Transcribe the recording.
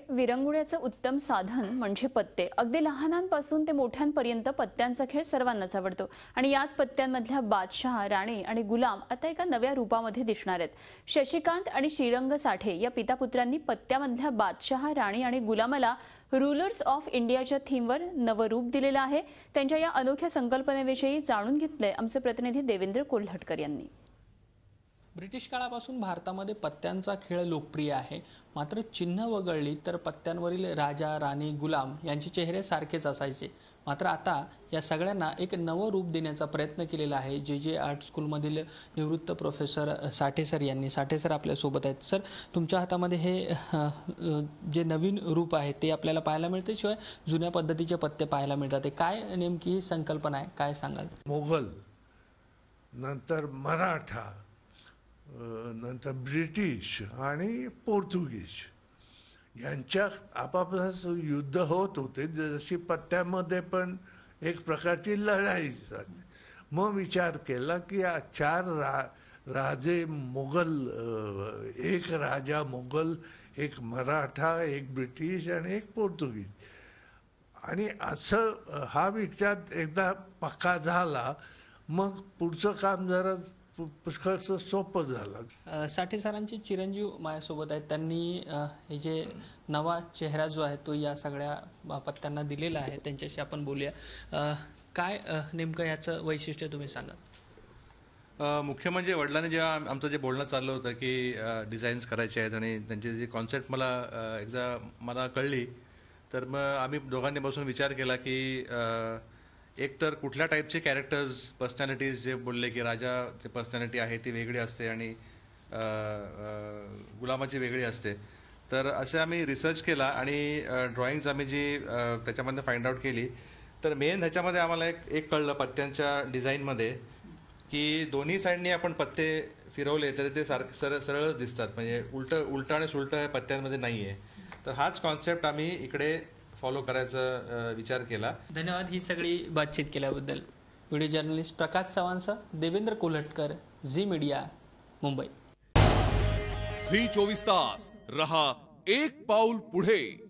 विरंगुळ्याचं उत्तम साधन म्हणजे पत्ते. अगदी लहानांपासून ते मोठ्यांपर्यंत पत्त्यांचा खेळ सर्वांनाच आवडतो आणि याच पत्त्यांमधल्या बादशाह, राणे आणि गुलाम आता एका नव्या रूपामध्ये दिसणार आहेत. शशिकांत आणि श्रीरंग साठे या पितापुत्रांनी पत्त्यामधल्या बादशाह, राणी आणि गुलामाला रूलर्स ऑफ इंडियाच्या थीमवर नवं रूप दिलेलं आहे. त्यांच्या या अनोख्या संकल्पनेविषयी जाणून घेतलंय आमचे प्रतिनिधी देवेंद्र कोल्हटकर यांनी. ब्रिटिश काळापासून भारतामध्ये पत्त्यांचा खेळ लोकप्रिय आहे. मात्र चिन्ह वगळली तर पत्त्यांवरील राजा, राणी, गुलाम यांचे चेहरे सारखेच असायचे. मात्र आता या सगळ्यांना एक नवं रूप देण्याचा प्रयत्न केलेला आहे. जे आर्ट स्कूलमधील निवृत्त प्रोफेसर साठे सर यांनी. साठे सर आपल्यासोबत आहेत. सर, तुमच्या हातामध्ये हे जे नवीन रूप आहे ते आपल्याला पाहायला मिळते, शिवाय जुन्या पद्धतीचे पत्ते पाहायला मिळतात. काय नेमकी संकल्पना आहे, काय सांगाल? मोगल, नंतर मराठा, नंतर ब्रिटिश आणि पोर्तुगीज यांच्या आपापसात युद्ध होत होते. जशी पत्त्यामध्ये पण एक प्रकारची लढाई झाली. मग विचार केला की चार राजे मोगल, एक राजा मोगल, एक मराठा, एक ब्रिटिश आणि एक पोर्तुगीज. आणि असं हा विचार एकदा पक्का झाला, मग पुढचं काम जरा पुष्कळसं सोपं झालं. साठे सरांचे चिरंजीव माझ्यासोबत आहेत. त्यांनी हे जे नवा चेहरा जो आहे तो या सगळ्या पत्त्यांना दिलेला आहे. त्यांच्याशी आपण बोलूया. काय नेमकं याचं वैशिष्ट्य तुम्ही सांगा? मुख्य म्हणजे वडिलांनी जेव्हा आमचं जे बोलणं चाललं होतं की डिझाईन्स करायचे आहेत आणि त्यांची जी कॉन्सेप्ट मला कळली, तर मग आम्ही दोघांनी बसून विचार केला की एक तर कुठल्या टाईपचे कॅरेक्टर्स, पर्सनॅलिटीज, जे बोलले की राजाची पर्सनॅलिटी आहे ती वेगळी असते आणि गुलामाची वेगळी असते. तर असे आम्ही रिसर्च केला आणि ड्रॉइंग्स आम्ही जी त्याच्यामध्ये फाइंड आउट केली. तर मेन ह्याच्यामध्ये आम्हाला एक कळलं पत्त्यांच्या डिझाईनमध्ये की दोन्ही साईडनी आपण पत्ते फिरवले तरी ते सरळच दिसतात. म्हणजे उलटं आणि सुलटं हे पत्त्यांमध्ये नाही आहे. तर हाच कॉन्सेप्ट आम्ही इकडे फॉलो करायचा विचार केला. धन्यवाद ही सगळी बातचीत केल्याबद्दल. व्हिडिओ जर्नलिस्ट प्रकाश चव्हाणसह Devendra Kolhatkar, Zee media, Mumbai. Zee 24 तास रहा एक पाऊल पुढे.